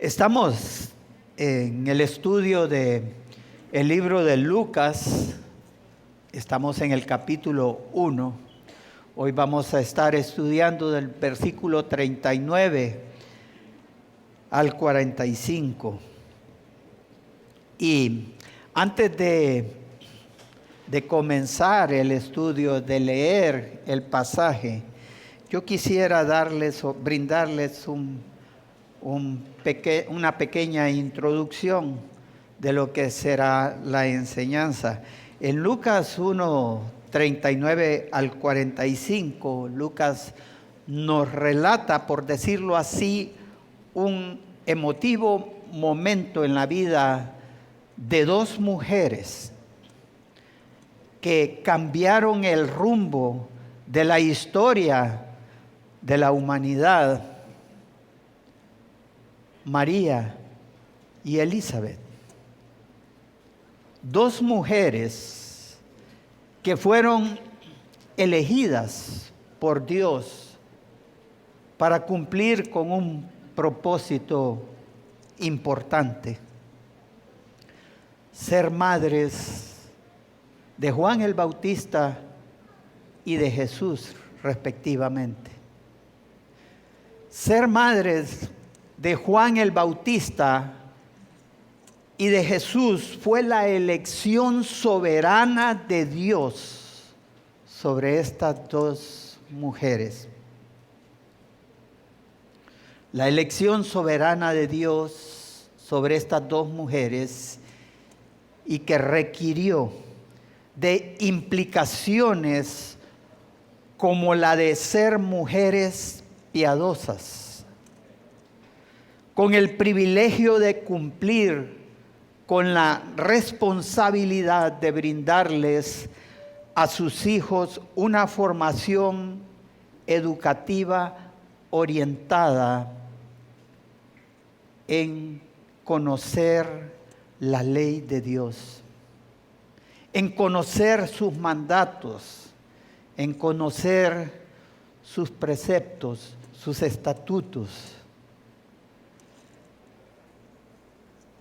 Estamos en el estudio de el libro de Lucas. Estamos en el capítulo 1. Hoy vamos a estar estudiando del versículo 39 al 45. Y antes de comenzar el estudio, de leer el pasaje, yo quisiera brindarles una pequeña introducción de lo que será la enseñanza. En Lucas 1, 39 al 45, Lucas nos relata, por decirlo así, un emotivo momento en la vida de dos mujeres que cambiaron el rumbo de la historia de la humanidad: María y Elizabeth. Dos mujeres que fueron elegidas por Dios para cumplir con un propósito importante: ser madres de Juan el Bautista y de Jesús, respectivamente. Ser madres de Juan el Bautista y de Jesús fue la elección soberana de Dios sobre estas dos mujeres. La elección soberana de Dios sobre estas dos mujeres, y que requirió de implicaciones como la de ser mujeres piadosas, con el privilegio de cumplir con la responsabilidad de brindarles a sus hijos una formación educativa orientada en conocer la ley de Dios, en conocer sus mandatos, en conocer sus preceptos, sus estatutos.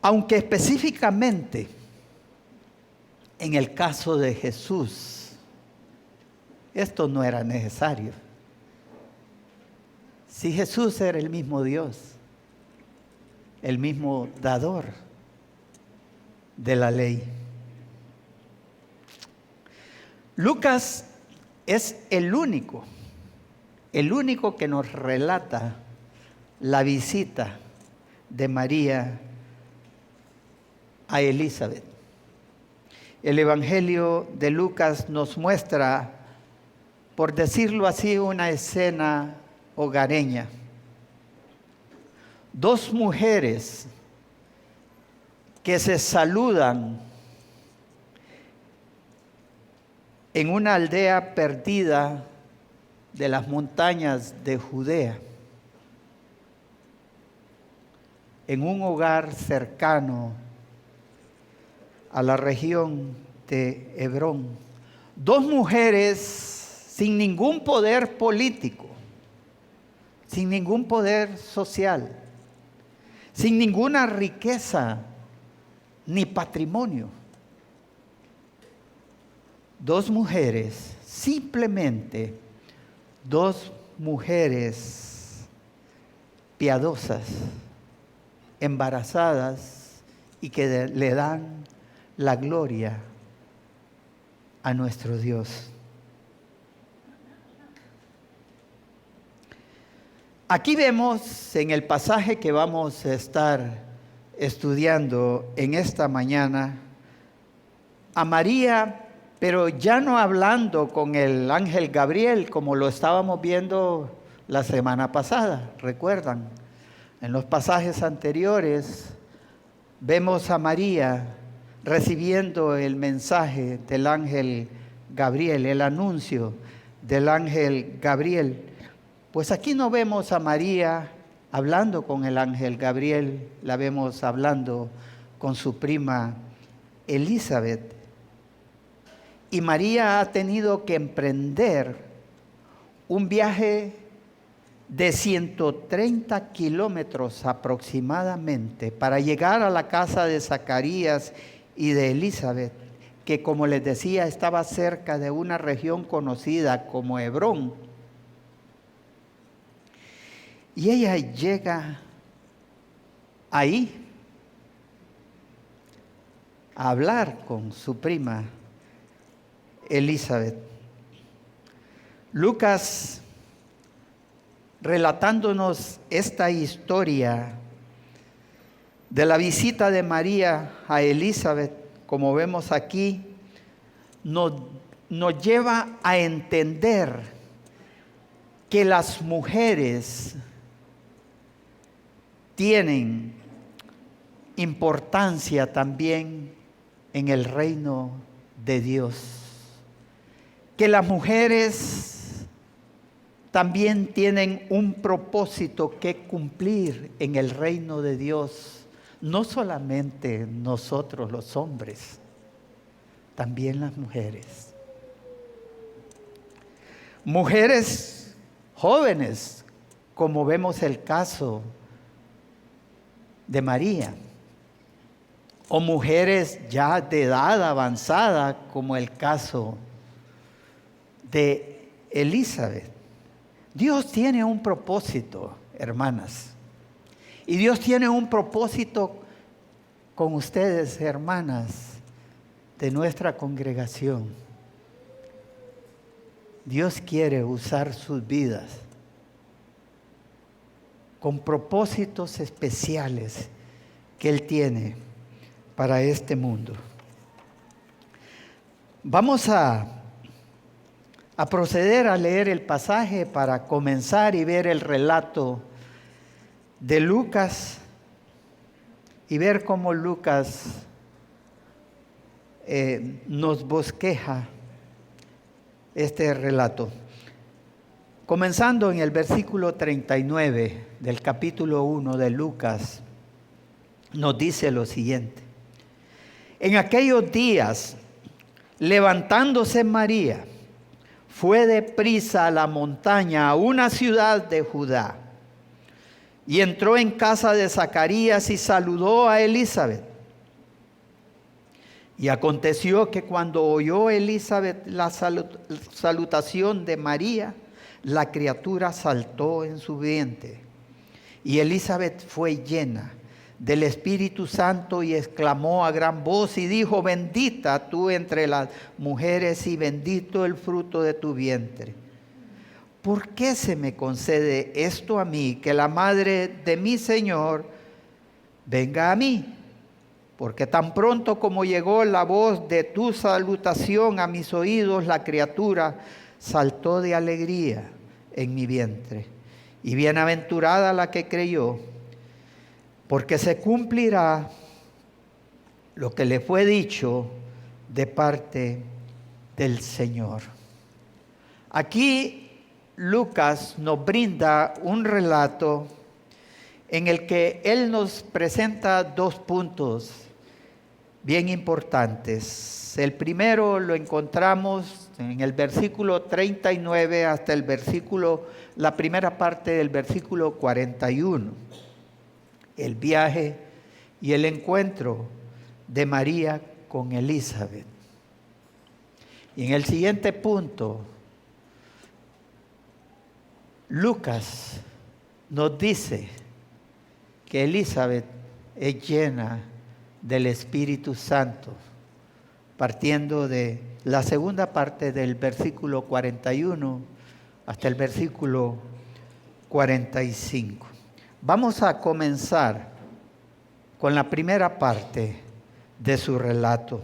Aunque específicamente en el caso de Jesús, esto no era necesario. Si Jesús era el mismo Dios, el mismo dador de la ley. Lucas es el único que nos relata la visita de María a Elizabeth. El Evangelio de Lucas nos muestra, por decirlo así, una escena hogareña. Dos mujeres que se saludan en una aldea perdida de las montañas de Judea, en un hogar cercano a la región de Hebrón. Dos mujeres sin ningún poder político, sin ningún poder social, sin ninguna riqueza ni patrimonio. Dos mujeres, simplemente dos mujeres piadosas, embarazadas, y que le dan la gloria a nuestro Dios. Aquí vemos en el pasaje que vamos a estar estudiando en esta mañana a María, pero ya no hablando con el ángel Gabriel como lo estábamos viendo la semana pasada. ¿Recuerdan? En los pasajes anteriores vemos a María recibiendo el mensaje del ángel Gabriel, el anuncio del ángel Gabriel. Pues aquí no vemos a María hablando con el ángel Gabriel, la vemos hablando con su prima Elizabeth. Y María ha tenido que emprender un viaje de 130 kilómetros aproximadamente para llegar a la casa de Zacarías y de Elizabeth, que como les decía estaba cerca de una región conocida como Hebrón. Y ella llega ahí a hablar con su prima Elizabeth. Lucas, relatándonos esta historia de la visita de María a Elizabeth, como vemos aquí, nos lleva a entender que las mujeres tienen importancia también en el reino de Dios. Que las mujeres también tienen un propósito que cumplir en el reino de Dios. No solamente nosotros los hombres, también las mujeres. Mujeres jóvenes, como vemos el caso de María, o mujeres ya de edad avanzada, como el caso de Elizabeth. Dios tiene un propósito, hermanas, y Dios tiene un propósito con ustedes, hermanas, de nuestra congregación. Dios quiere usar sus vidas con propósitos especiales que Él tiene para este mundo. Vamos a proceder a leer el pasaje para comenzar y ver el relato de Lucas y ver cómo Lucas nos bosqueja este relato. Comenzando en el versículo 39 del capítulo 1 de Lucas, nos dice lo siguiente. En aquellos días, levantándose María, fue deprisa a la montaña, a una ciudad de Judá, y entró en casa de Zacarías y saludó a Elizabeth. Y aconteció que cuando oyó Elizabeth la salutación de María, la criatura saltó en su vientre. Y Elizabeth fue llena del Espíritu Santo y exclamó a gran voz y dijo: bendita tú entre las mujeres y bendito el fruto de tu vientre. ¿Por qué se me concede esto a mí, que la madre de mi Señor venga a mí? Porque tan pronto como llegó la voz de tu salutación a mis oídos, la criatura saltó de alegría en mi vientre. Y bienaventurada la que creyó, porque se cumplirá lo que le fue dicho de parte del Señor. Aquí Lucas nos brinda un relato en el que él nos presenta dos puntos bien importantes. El primero lo encontramos en el versículo 39 hasta la primera parte del versículo 41. El viaje y el encuentro de María con Elizabeth. Y en el siguiente punto, Lucas nos dice que Elizabeth es llena del Espíritu Santo, partiendo de la segunda parte del versículo 41 hasta el versículo 45. Vamos a comenzar con la primera parte de su relato.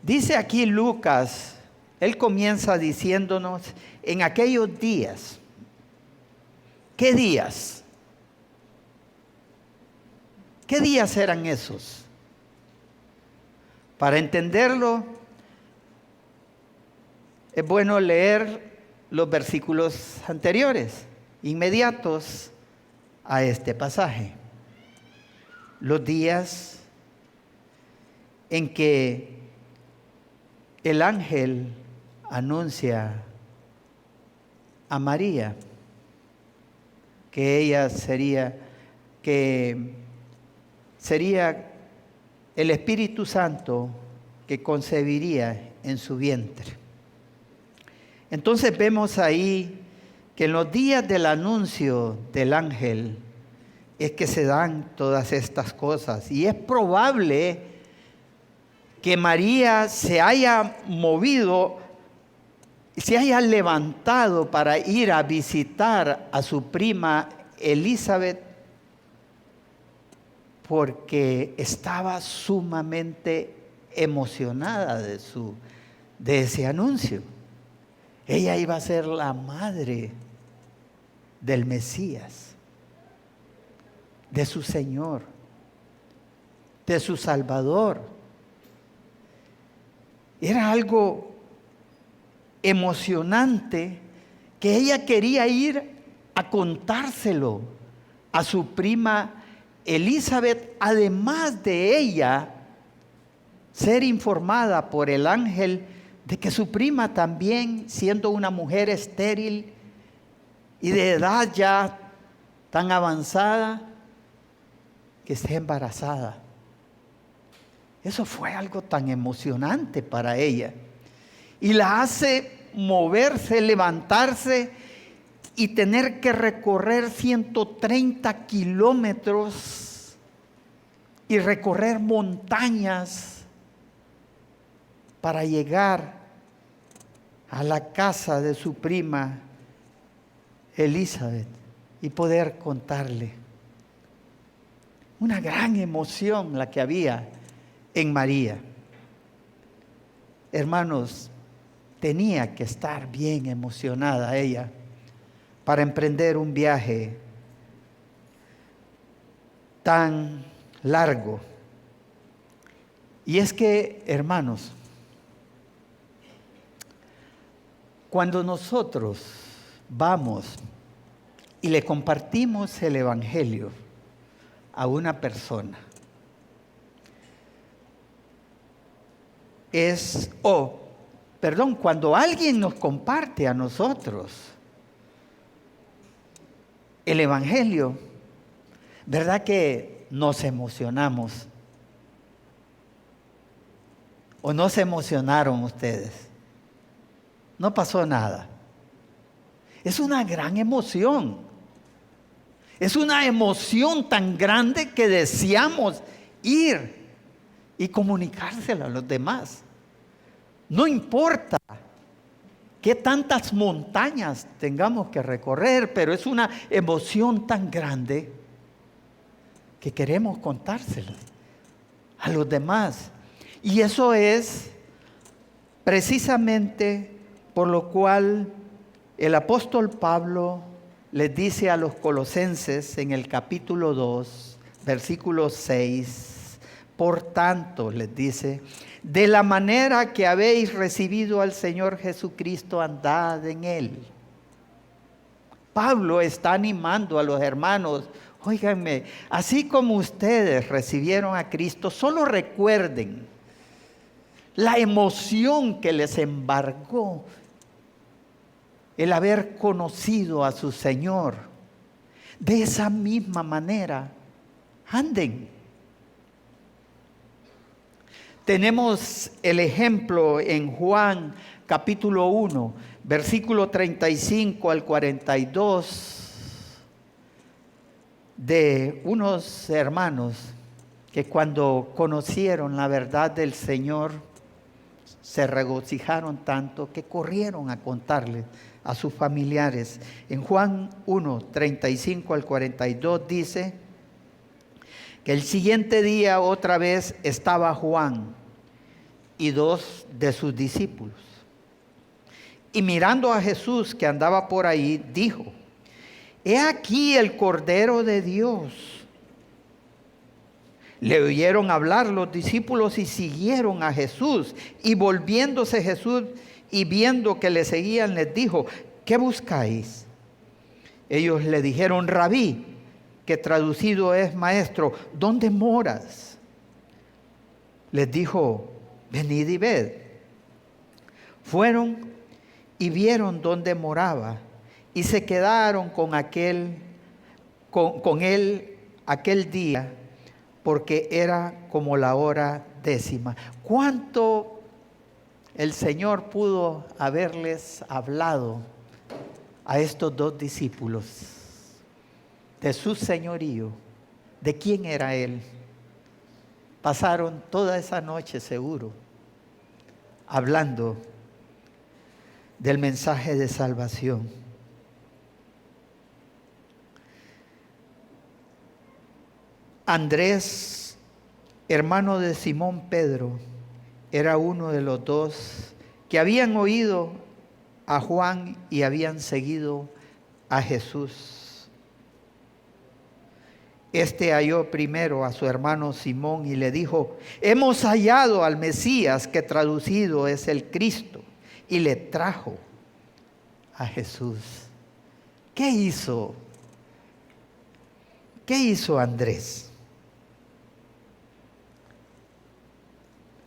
Dice aquí Lucas, él comienza diciéndonos: en aquellos días. ¿Qué días? ¿Qué días eran esos? Para entenderlo, es bueno leer los versículos anteriores, inmediatos a este pasaje. Los días en que el ángel anuncia a María que sería el Espíritu Santo que concebiría en su vientre. Entonces vemos ahí que en los días del anuncio del ángel es que se dan todas estas cosas. Y es probable que María se haya movido, se haya levantado para ir a visitar a su prima Elizabeth, porque estaba sumamente emocionada de ese anuncio. Ella iba a ser la madre del Mesías, de su Señor, de su Salvador. Era algo emocionante que ella quería ir a contárselo a su prima Elizabeth, además de ella ser informada por el ángel de que su prima también, siendo una mujer estéril y de edad ya tan avanzada, que esté embarazada. Eso fue algo tan emocionante para ella. Y la hace moverse, levantarse y tener que recorrer 130 kilómetros y recorrer montañas para llegar a la casa de su prima Elizabeth y poder contarle. Una gran emoción la que había en María. Hermanos, tenía que estar bien emocionada ella para emprender un viaje tan largo. Y es que, hermanos, cuando nosotros vamos y le compartimos el Evangelio a una persona, cuando alguien nos comparte a nosotros el Evangelio, ¿verdad que nos emocionamos? ¿O no se emocionaron ustedes? No pasó nada. Es una gran emoción. Es una emoción tan grande que deseamos ir y comunicársela a los demás. No importa qué tantas montañas tengamos que recorrer, pero es una emoción tan grande que queremos contársela a los demás. Y eso es precisamente por lo cual el apóstol Pablo les dice a los colosenses en el capítulo 2, versículo 6, por tanto, les dice, de la manera que habéis recibido al Señor Jesucristo, andad en Él. Pablo está animando a los hermanos, óiganme, así como ustedes recibieron a Cristo, solo recuerden la emoción que les embargó el haber conocido a su Señor. De esa misma manera, anden. Tenemos el ejemplo en Juan capítulo 1, versículo 35 al 42, de unos hermanos que cuando conocieron la verdad del Señor, se regocijaron tanto que corrieron a contarle a sus familiares. En Juan 1, 35 al 42 dice que el siguiente día otra vez estaba Juan y 2 de sus discípulos. Y mirando a Jesús que andaba por ahí, dijo, he aquí el Cordero de Dios. Le oyeron hablar los discípulos y siguieron a Jesús. Y volviéndose Jesús y viendo que le seguían, les dijo, ¿qué buscáis? Ellos le dijeron, Rabí, que traducido es maestro, ¿dónde moras? Les dijo, venid y ved. Fueron y vieron dónde moraba y se quedaron con aquel con él aquel día, porque era como la hora 10. ¿Cuánto el Señor pudo haberles hablado a estos 2 discípulos de su señorío, de quién era Él? Pasaron toda esa noche seguro hablando del mensaje de salvación. Andrés, hermano de Simón Pedro, era uno de los 2 que habían oído a Juan y habían seguido a Jesús. Este halló primero a su hermano Simón y le dijo: hemos hallado al Mesías, que traducido es el Cristo, y le trajo a Jesús. ¿Qué hizo? ¿Qué hizo Andrés?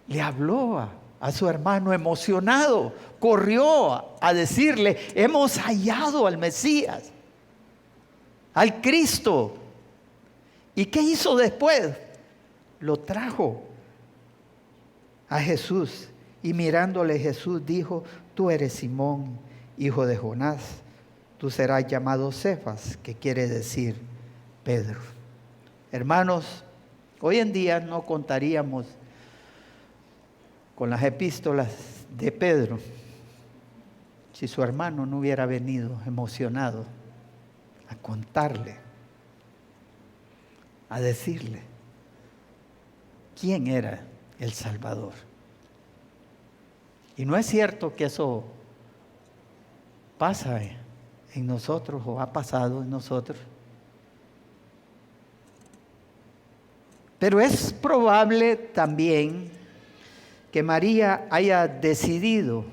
Le habló a su hermano emocionado, corrió a decirle: hemos hallado al Mesías, al Cristo. ¿Y qué hizo después? Lo trajo a Jesús, y mirándole Jesús dijo: tú eres Simón, hijo de Jonás, tú serás llamado Cefas, que quiere decir Pedro. Hermanos, hoy en día no contaríamos con las epístolas de Pedro si su hermano no hubiera venido emocionado a contarle, a decirle quién era el Salvador. Y no es cierto que eso pasa en nosotros o ha pasado en nosotros. Pero es probable también que María haya decidido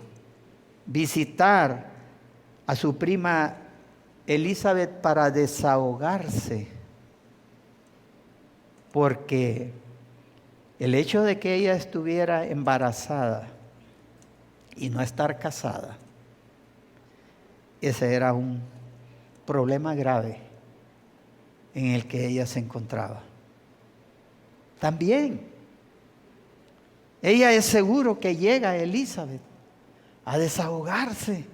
visitar a su prima Elizabeth para desahogarse, porque el hecho de que ella estuviera embarazada y no estar casada, ese era un problema grave en el que ella se encontraba. También ella es seguro que llega a Elizabeth a desahogarse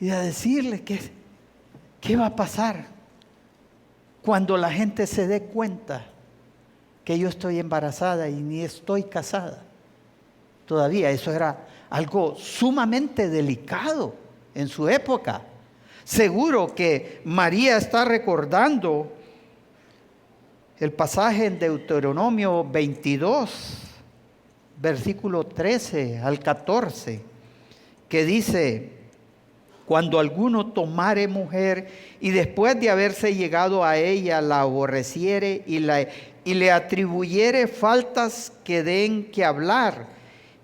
y a decirle qué va a pasar cuando la gente se dé cuenta que yo estoy embarazada y ni estoy casada. Todavía eso era algo sumamente delicado en su época. Seguro que María está recordando el pasaje en Deuteronomio 22, versículo 13 al 14, que dice: cuando alguno tomare mujer y después de haberse llegado a ella la aborreciere y le atribuyere faltas que den que hablar,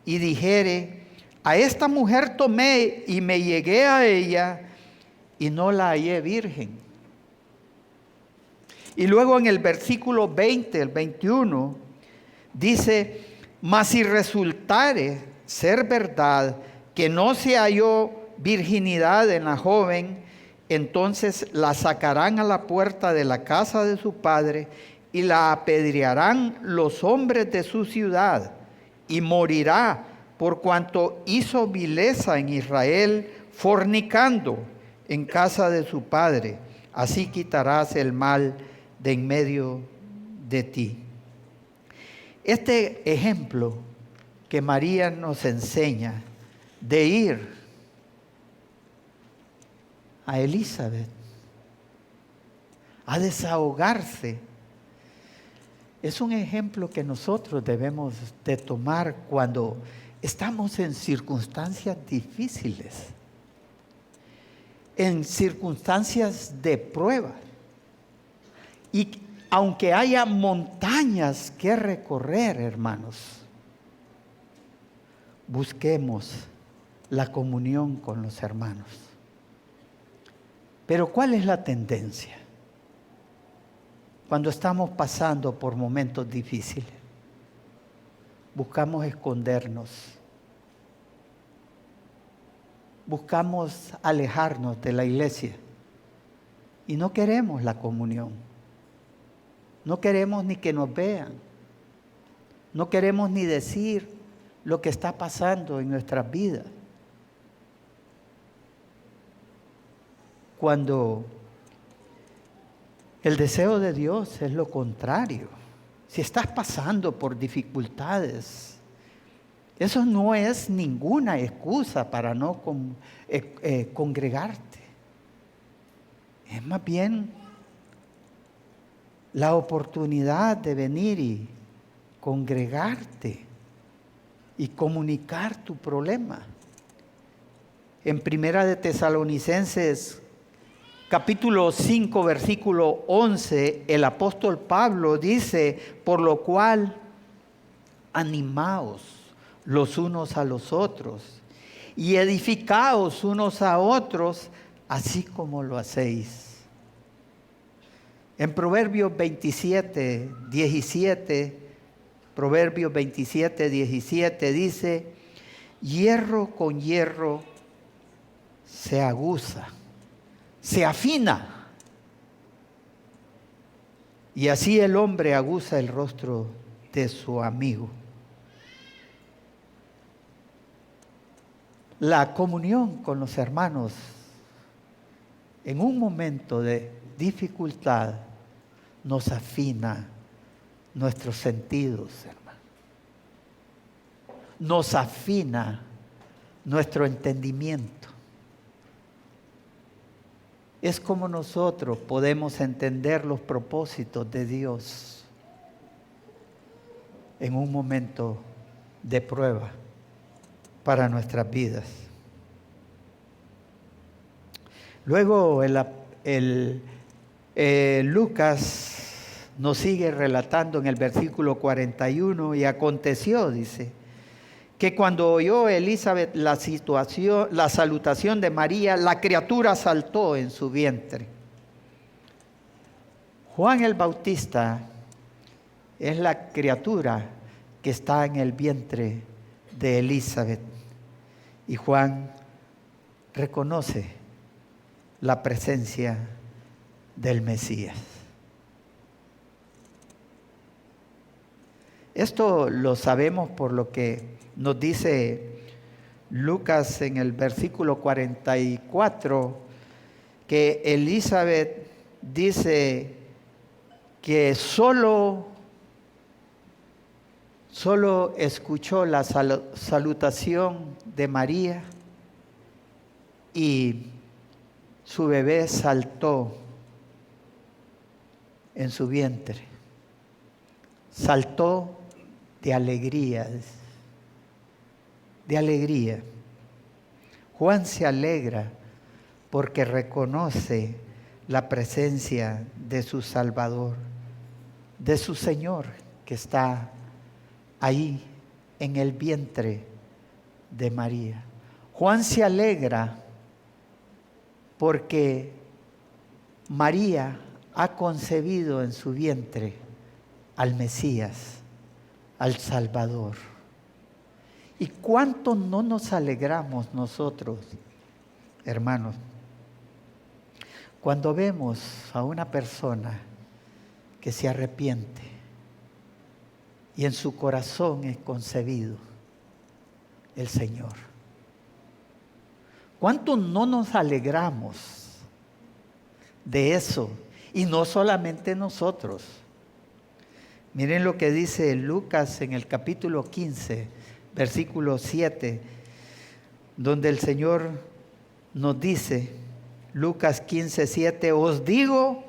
y dijere: a esta mujer tomé y me llegué a ella y no la hallé virgen. Y luego en el versículo 20, el 21, dice: mas si resultare ser verdad que no se halló virginidad en la joven, entonces la sacarán a la puerta de la casa de su padre y la apedrearán los hombres de su ciudad, y morirá por cuanto hizo vileza en Israel, fornicando en casa de su padre. Así quitarás el mal de en medio de ti. Este ejemplo que María nos enseña de ir a Elizabeth a desahogarse, es un ejemplo que nosotros debemos de tomar cuando estamos en circunstancias difíciles, en circunstancias de prueba. Y aunque haya montañas que recorrer, hermanos, busquemos la comunión con los hermanos. Pero ¿cuál es la tendencia cuando estamos pasando por momentos difíciles? Buscamos escondernos, buscamos alejarnos de la iglesia y no queremos la comunión. No queremos ni que nos vean. No queremos ni decir lo que está pasando en nuestras vidas. Cuando el deseo de Dios es lo contrario. Si estás pasando por dificultades, eso no es ninguna excusa para no congregarte. Es más bien la oportunidad de venir y congregarte y comunicar tu problema. En Primera de Tesalonicenses, capítulo 5, versículo 11, el apóstol Pablo dice: por lo cual, animaos los unos a los otros y edificaos unos a otros, así como lo hacéis. En Proverbios 27, 17 dice: hierro con hierro se aguza, se afina, y así el hombre aguza el rostro de su amigo. La comunión con los hermanos en un momento de dificultad nos afina nuestros sentidos, hermano. Nos afina nuestro entendimiento. Es como nosotros podemos entender los propósitos de Dios en un momento de prueba para nuestras vidas. Luego Lucas nos sigue relatando en el versículo 41, y aconteció, dice, que cuando oyó Elizabeth la salutación de María, la criatura saltó en su vientre. Juan el Bautista es la criatura que está en el vientre de Elizabeth, y Juan reconoce la presencia del Mesías. Esto lo sabemos por lo que nos dice Lucas en el versículo 44, que Elizabeth dice que solo escuchó la salutación de María y su bebé saltó en su vientre. Saltó de alegría. De alegría. Juan se alegra porque reconoce la presencia de su Salvador, de su Señor que está ahí en el vientre de María. Juan se alegra porque María ha concebido en su vientre al Mesías, al Salvador. ¿Y cuánto no nos alegramos nosotros, hermanos, cuando vemos a una persona que se arrepiente y en su corazón es concebido el Señor? ¿Cuánto no nos alegramos de eso? Y no solamente nosotros. Miren lo que dice Lucas en el capítulo 15, versículo 7, donde el Señor nos dice, Lucas 15, 7, os digo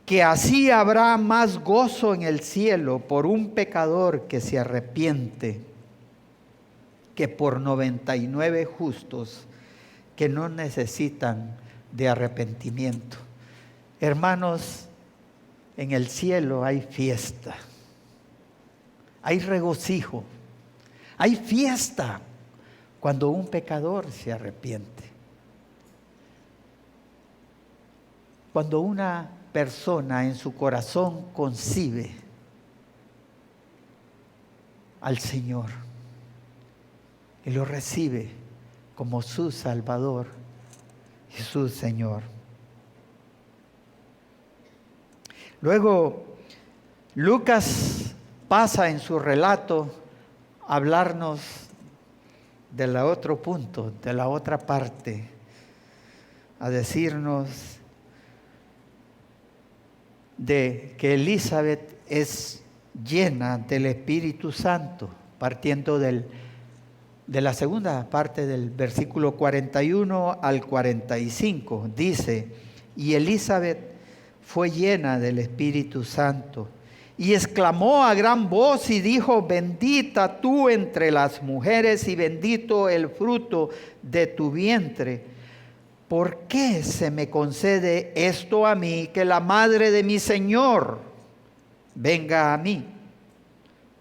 que así habrá más gozo en el cielo por un pecador que se arrepiente que por 99 justos que no necesitan de arrepentimiento. Hermanos, en el cielo hay fiesta, hay regocijo, hay fiesta cuando un pecador se arrepiente. Cuando una persona en su corazón concibe al Señor y lo recibe como su Salvador y su Señor. Luego, Lucas pasa en su relato a hablarnos del otro punto, de la otra parte, a decirnos de que Elizabeth es llena del Espíritu Santo, partiendo de la segunda parte del versículo 41 al 45. Dice, y Elizabeth fue llena del Espíritu Santo y exclamó a gran voz y dijo, bendita tú entre las mujeres y bendito el fruto de tu vientre. ¿Por qué se me concede esto a mí, que la madre de mi Señor venga a mí?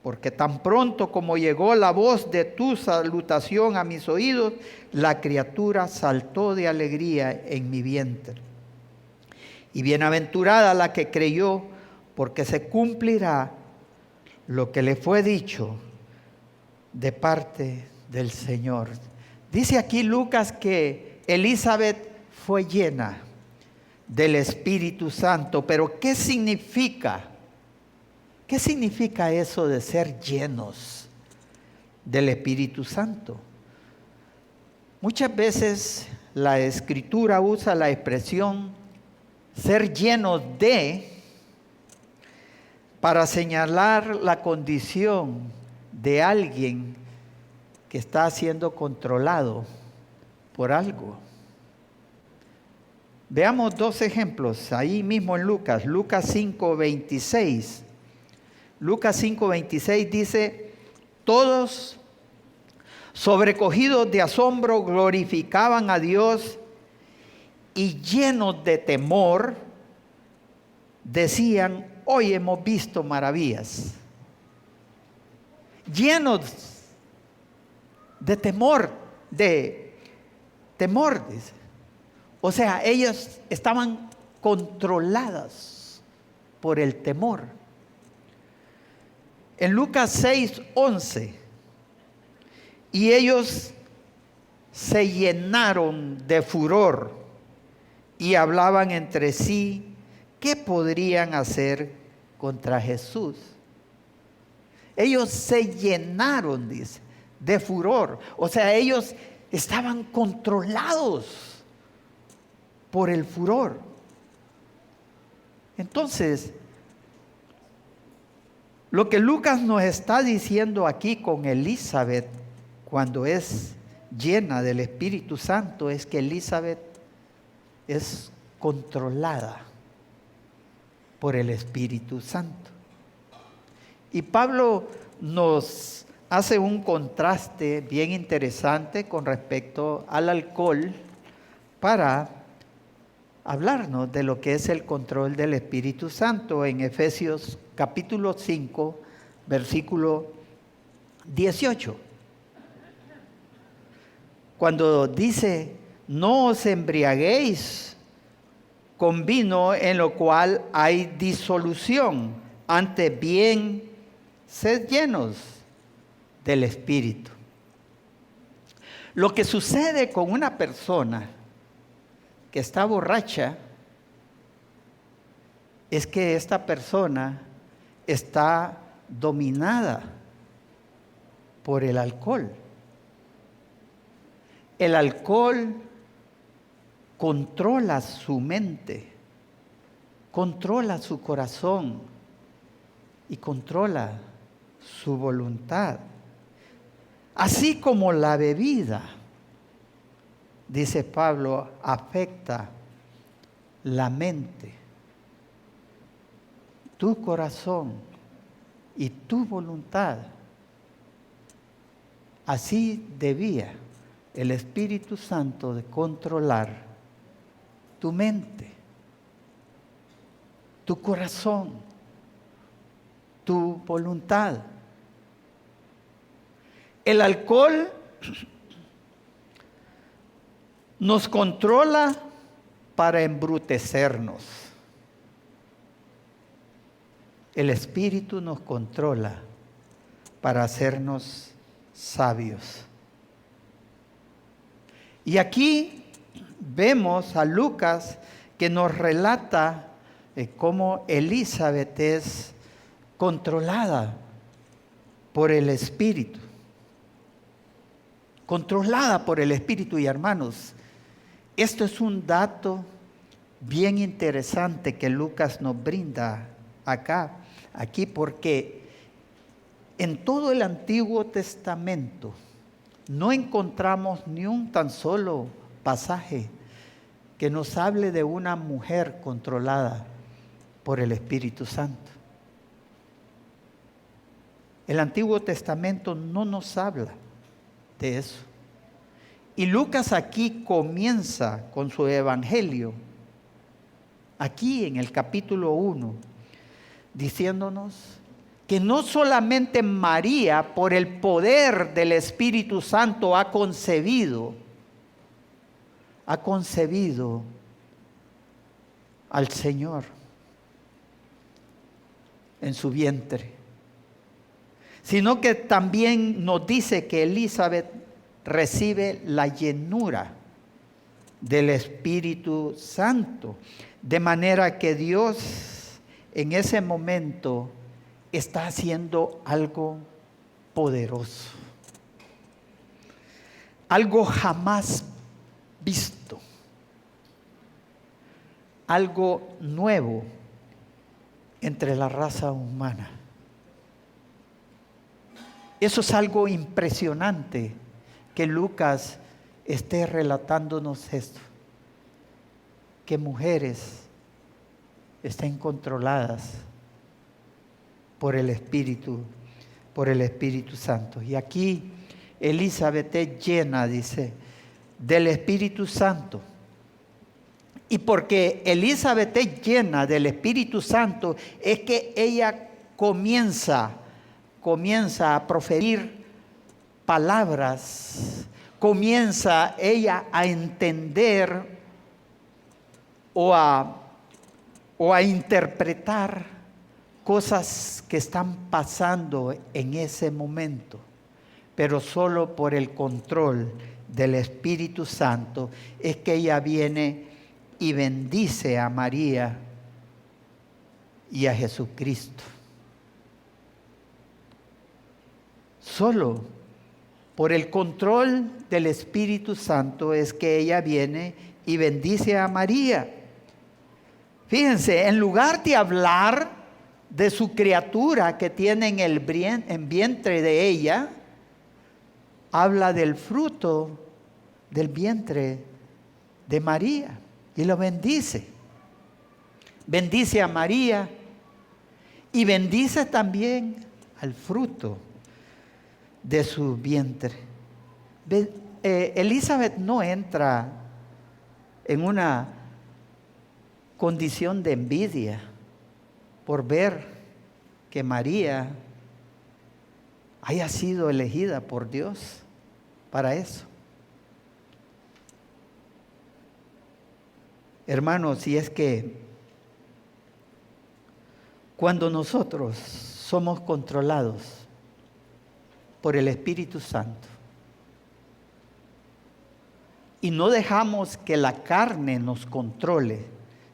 Porque tan pronto como llegó la voz de tu salutación a mis oídos, la criatura saltó de alegría en mi vientre. Y bienaventurada la que creyó, porque se cumplirá lo que le fue dicho de parte del Señor. Dice aquí Lucas que Elizabeth fue llena del Espíritu Santo, pero ¿qué significa? ¿Qué significa eso de ser llenos del Espíritu Santo? Muchas veces la Escritura usa la expresión ser llenos de para señalar la condición de alguien que está siendo controlado por algo. Veamos dos ejemplos ahí mismo en Lucas. Lucas 5:26. Lucas 5:26 dice, todos sobrecogidos de asombro glorificaban a Dios y llenos de temor decían, hoy hemos visto maravillas. Llenos de temor, dice. O sea, ellos estaban controladas por el temor. En Lucas 6:11, y ellos se llenaron de furor y hablaban entre sí qué podrían hacer contra Jesús. Ellos se llenaron, dice, de furor. O sea, ellos estaban controlados por el furor. Entonces, lo que Lucas nos está diciendo aquí con Elizabeth, cuando es llena del Espíritu Santo, es que Elizabeth es controlada por el Espíritu Santo. Y Pablo nos hace un contraste bien interesante con respecto al alcohol para hablarnos de lo que es el control del Espíritu Santo en Efesios capítulo 5, versículo 18. Cuando dice, no os embriaguéis con vino en lo cual hay disolución, antes bien sed llenos del Espíritu. Lo que sucede con una persona que está borracha es que esta persona está dominada por el alcohol. El alcohol controla su mente, controla su corazón y controla su voluntad. Así como la bebida, dice Pablo, afecta la mente, tu corazón y tu voluntad. Así debía el Espíritu Santo de controlar tu mente, tu corazón, tu voluntad. El alcohol nos controla para embrutecernos. El Espíritu nos controla para hacernos sabios. Y aquí vemos a Lucas que nos relata cómo Elizabeth es controlada por el Espíritu. Controlada por el Espíritu. Y hermanos, esto es un dato bien interesante que Lucas nos brinda aquí, porque en todo el Antiguo Testamento no encontramos ni un tan solo pasaje que nos hable de una mujer controlada por el Espíritu Santo. El Antiguo Testamento no nos habla de eso. Y Lucas aquí comienza con su evangelio, aquí en el capítulo 1, diciéndonos que no solamente María, por el poder del Espíritu Santo, ha concebido al Señor en su vientre, sino que también nos dice que Elizabeth recibe la llenura del Espíritu Santo, de manera que Dios en ese momento está haciendo algo poderoso, algo jamás visto, algo nuevo entre la raza humana. Eso es algo impresionante que Lucas esté relatándonos esto, que mujeres estén controladas por el Espíritu Santo. Y aquí Elizabeth es llena, dice, del Espíritu Santo. Y porque Elizabeth es llena del Espíritu Santo, es que ella comienza a proferir palabras, comienza ella a entender o a interpretar cosas que están pasando en ese momento, pero solo por el control del Espíritu Santo es que ella viene y bendice a María y a Jesucristo. Solo por el control del Espíritu Santo es que ella viene y bendice a María. Fíjense, en lugar de hablar de su criatura que tiene en vientre de ella, habla del fruto del vientre de María y lo bendice. Bendice a María y bendice también al fruto de su vientre. Elizabeth no entra en una condición de envidia por ver que María haya sido elegida por Dios para eso. Hermanos, si es que cuando nosotros somos controlados por el Espíritu Santo y no dejamos que la carne nos controle,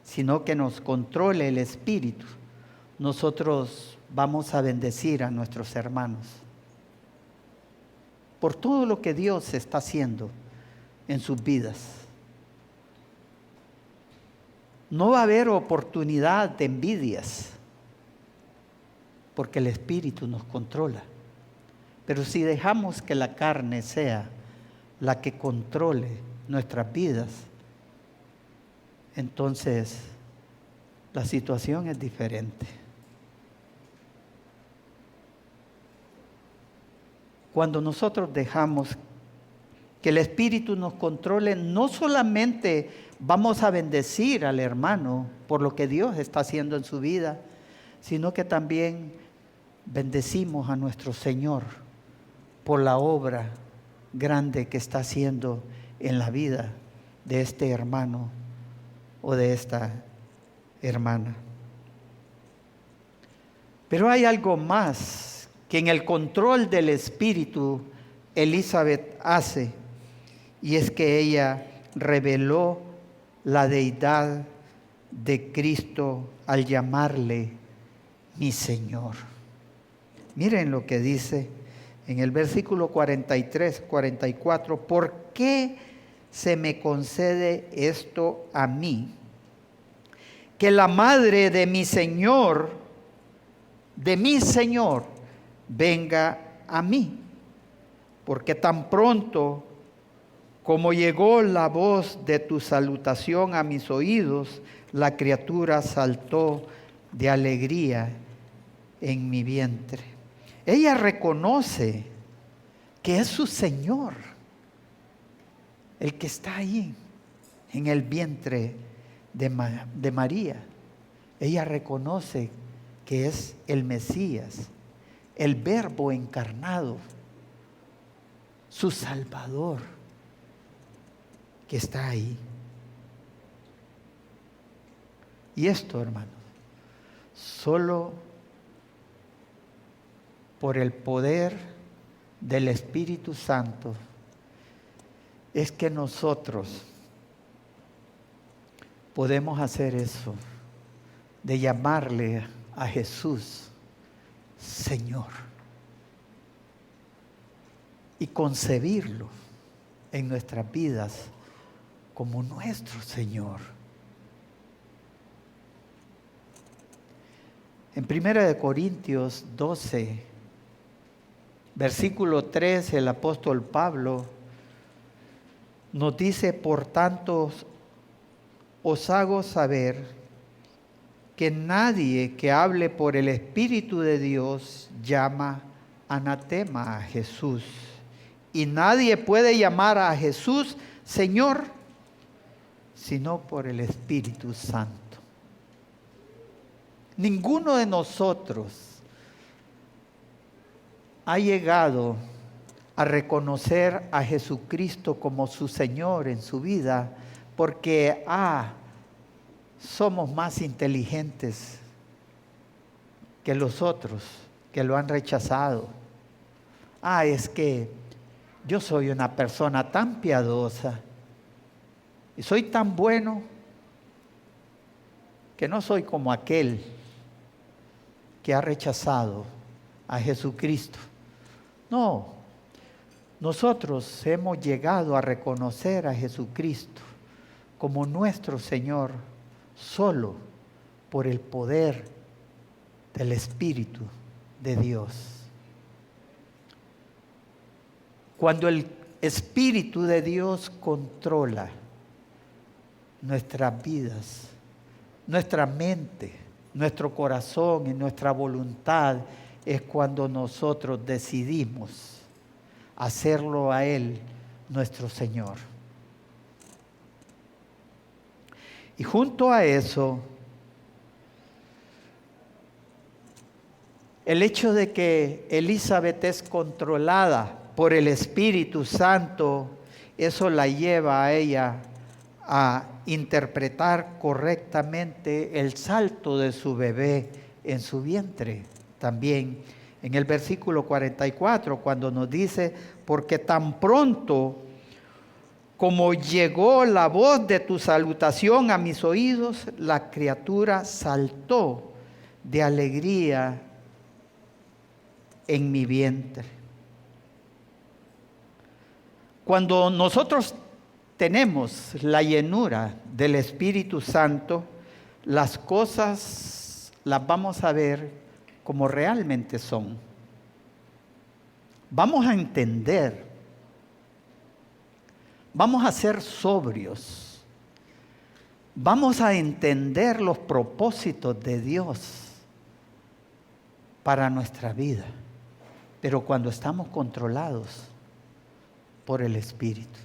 sino que nos controle el Espíritu, nosotros vamos a bendecir a nuestros hermanos por todo lo que Dios está haciendo en sus vidas. No va a haber oportunidad de envidias, porque el Espíritu nos controla. Pero si dejamos que la carne sea la que controle nuestras vidas, entonces la situación es diferente. Cuando nosotros dejamos que el Espíritu nos controle, no solamente vamos a bendecir al hermano por lo que Dios está haciendo en su vida, sino que también bendecimos a nuestro Señor por la obra grande que está haciendo en la vida de este hermano o de esta hermana. Pero hay algo más que en el control del Espíritu Elizabeth hace, y es que ella reveló la deidad de Cristo al llamarle mi Señor. Miren lo que dice en el versículo 43, 44. ¿Por qué se me concede esto a mí? Que la madre de mi Señor, venga a mí. Porque tan pronto como llegó la voz de tu salutación a mis oídos, la criatura saltó de alegría en mi vientre. Ella reconoce que es su Señor el que está ahí en el vientre de María. Ella reconoce que es el Mesías, el Verbo encarnado, su Salvador, que está ahí. Y esto, hermanos, solo por el poder del Espíritu Santo es que nosotros podemos hacer eso, de llamarle a Jesús Señor y concebirlo en nuestras vidas como nuestro Señor. En 1 Corintios 12, versículo 13, el apóstol Pablo nos dice: por tanto, os hago saber que nadie que hable por el Espíritu de Dios llama anatema a Jesús. Y nadie puede llamar a Jesús Señor sino por el Espíritu Santo. Ninguno de nosotros ha llegado a reconocer a Jesucristo como su Señor en su vida porque somos más inteligentes que los otros que lo han rechazado. Es que yo soy una persona tan piadosa y soy tan bueno que no soy como aquel que ha rechazado a Jesucristo. No, nosotros hemos llegado a reconocer a Jesucristo como nuestro Señor solo por el poder del Espíritu de Dios. Cuando el Espíritu de Dios controla nuestras vidas, nuestra mente, nuestro corazón y nuestra voluntad, es cuando nosotros decidimos hacerlo a Él nuestro Señor. Y junto a eso, el hecho de que Elizabeth es controlada por el Espíritu Santo, eso la lleva a ella a interpretar correctamente el salto de su bebé en su vientre. También en el versículo 44, cuando nos dice: porque tan pronto como llegó la voz de tu salutación a mis oídos, la criatura saltó de alegría en mi vientre. Cuando nosotros tenemos la llenura del Espíritu Santo, las cosas las vamos a ver como realmente son. Vamos a entender, vamos a ser sobrios, vamos a entender los propósitos de Dios para nuestra vida, pero cuando estamos controlados por el Espíritu.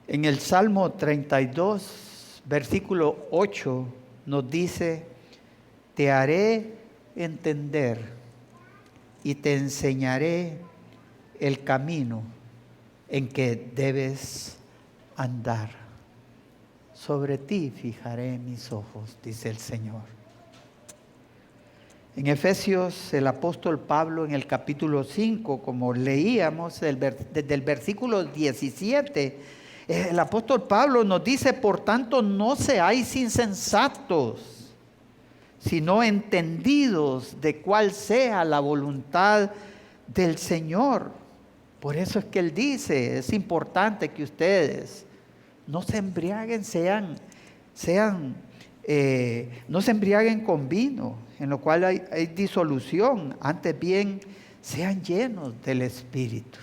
En el Salmo 32, versículo 8, nos dice: te haré entender y te enseñaré el camino en que debes andar. Sobre ti fijaré mis ojos, dice el Señor. En Efesios, el apóstol Pablo, en el capítulo 5, como leíamos desde el versículo 17, El apóstol Pablo nos dice, por tanto, no seáis insensatos, sino entendidos de cuál sea la voluntad del Señor. Por eso es que él dice, es importante que ustedes no se embriaguen, no se embriaguen con vino, en lo cual hay disolución, antes bien sean llenos del Espíritu.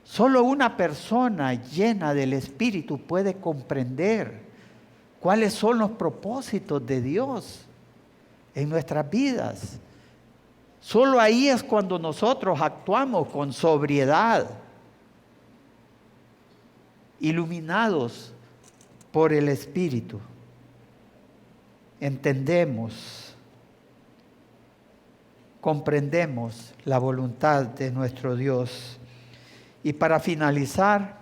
Solo una persona llena del Espíritu puede comprender cuáles son los propósitos de Dios en nuestras vidas. Solo ahí es cuando nosotros actuamos con sobriedad, iluminados por el Espíritu. Entendemos, comprendemos la voluntad de nuestro Dios. Y para finalizar,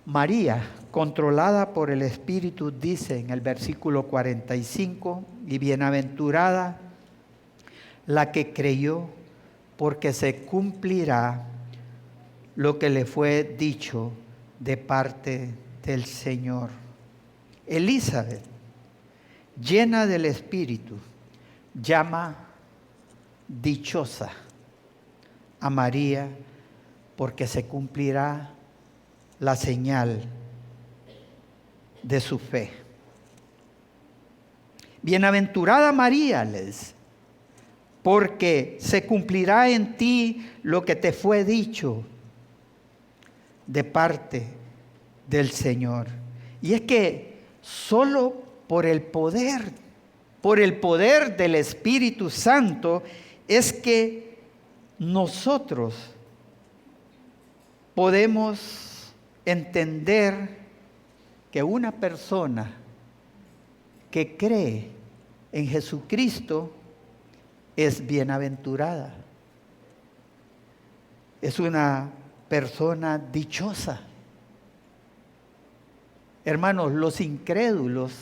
María, controlada por el Espíritu, dice en el versículo 45, y bienaventurada la que creyó, porque se cumplirá lo que le fue dicho de parte del Señor. Elizabeth, llena del Espíritu, llama dichosa a María, porque se cumplirá la señal de su fe. Bienaventurada María, les, porque se cumplirá en ti lo que te fue dicho de parte del Señor. Y es que solo por el poder del Espíritu Santo es que nosotros podemos entender que una persona que cree en Jesucristo es bienaventurada. Es una persona dichosa. Hermanos, los incrédulos,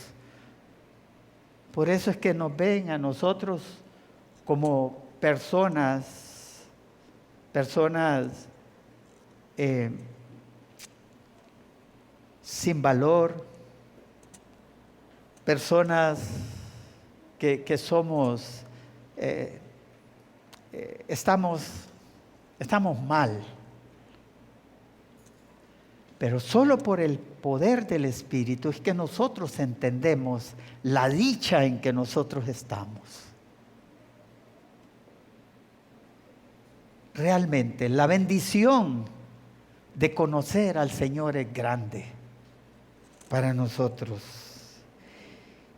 por eso es que nos ven a nosotros como personas sin valor, personas que somos, estamos mal. Pero solo por el poder del Espíritu es que nosotros entendemos la dicha en que nosotros estamos. Realmente, la bendición de conocer al Señor es grande para nosotros.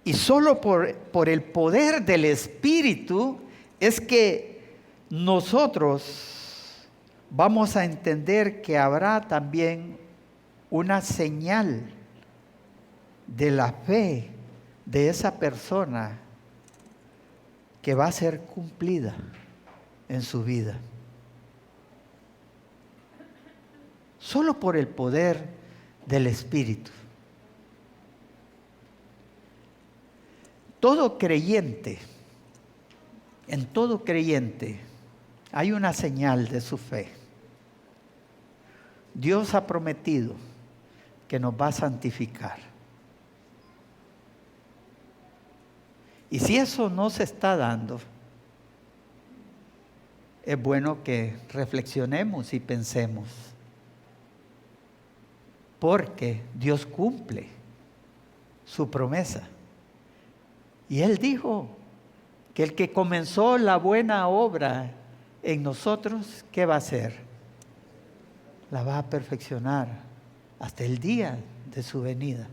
Y solo por el poder del Espíritu es que nosotros vamos a entender que habrá también una señal de la fe de esa persona que va a ser cumplida en su vida. Solo por el poder del Espíritu. En todo creyente hay una señal de su fe. Dios ha prometido que nos va a santificar. Y si eso no se está dando, es bueno que reflexionemos y pensemos, porque Dios cumple su promesa. Y Él dijo que el que comenzó la buena obra en nosotros, ¿qué va a hacer? La va a perfeccionar hasta el día de su venida.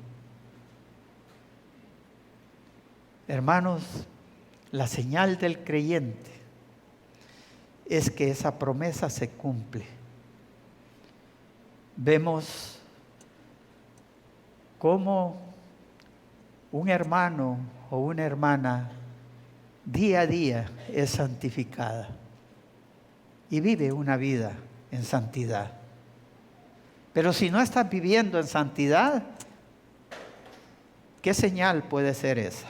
Hermanos, la señal del creyente es que esa promesa se cumple. Vemos cómo un hermano o una hermana día a día es santificada y vive una vida en santidad. Pero si no estás viviendo en santidad, ¿qué señal puede ser esa?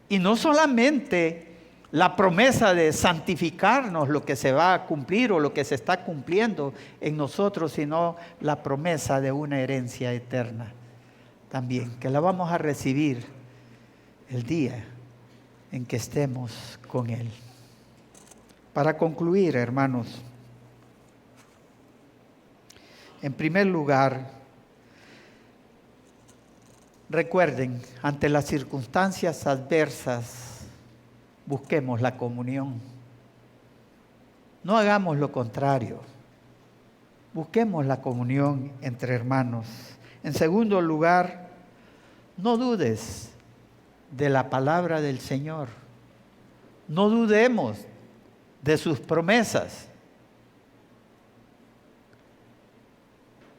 Y no solamente la promesa de santificarnos, lo que se va a cumplir o lo que se está cumpliendo en nosotros, sino la promesa de una herencia eterna también, que la vamos a recibir el día en que estemos con Él. Para concluir, hermanos, en primer lugar, recuerden, ante las circunstancias adversas, busquemos la comunión. No hagamos lo contrario. Busquemos la comunión entre hermanos. En segundo lugar, no dudes de la palabra del Señor. No dudemos de sus promesas.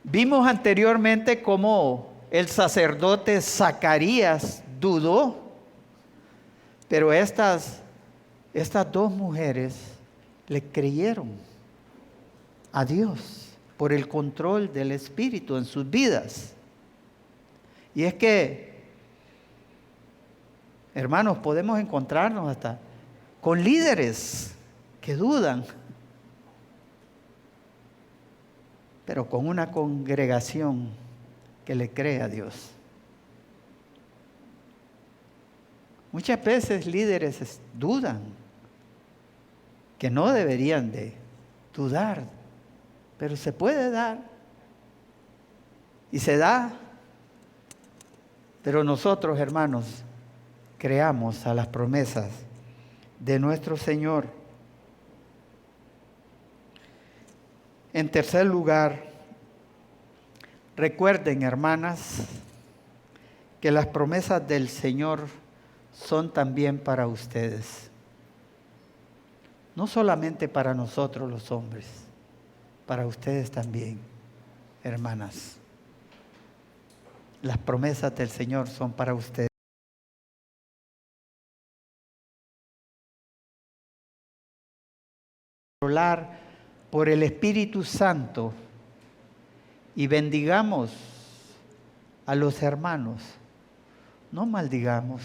Vimos anteriormente cómo el sacerdote Zacarías dudó, pero estas dos mujeres le creyeron a Dios por el control del Espíritu en sus vidas. Y es que, hermanos, podemos encontrarnos hasta con líderes que dudan, pero con una congregación que le cree a Dios. Muchas veces líderes dudan, que no deberían de dudar, pero se puede dar y se da. Pero nosotros, hermanos, creamos a las promesas de nuestro Señor. En tercer lugar, recuerden, hermanas, que las promesas del Señor son también para ustedes. No solamente para nosotros los hombres, para ustedes también, hermanas. Las promesas del Señor son para ustedes. Controlar por el Espíritu Santo y bendigamos a los hermanos, no maldigamos.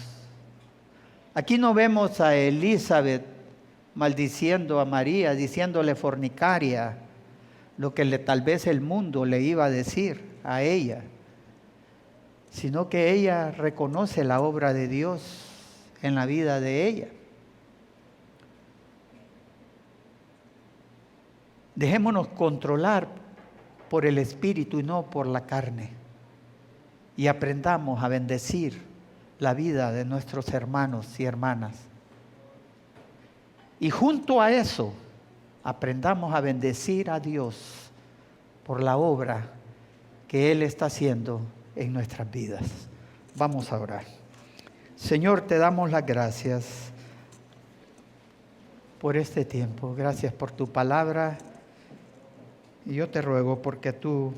Aquí no vemos a Elizabeth maldiciendo a María, diciéndole fornicaria, lo que tal vez el mundo le iba a decir a ella, sino que ella reconoce la obra de Dios en la vida de ella. Dejémonos controlar por el Espíritu y no por la carne, y aprendamos a bendecir la vida de nuestros hermanos y hermanas. Y junto a eso, aprendamos a bendecir a Dios por la obra que Él está haciendo en nuestras vidas. Vamos a orar. Señor, te damos las gracias por este tiempo. Gracias por tu palabra. Y yo te ruego porque tú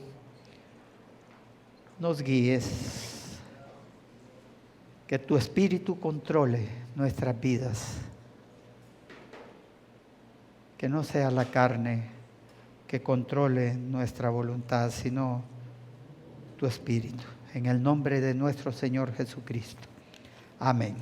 nos guíes, que tu Espíritu controle nuestras vidas, que no sea la carne que controle nuestra voluntad, sino tu Espíritu. En el nombre de nuestro Señor Jesucristo. Amén.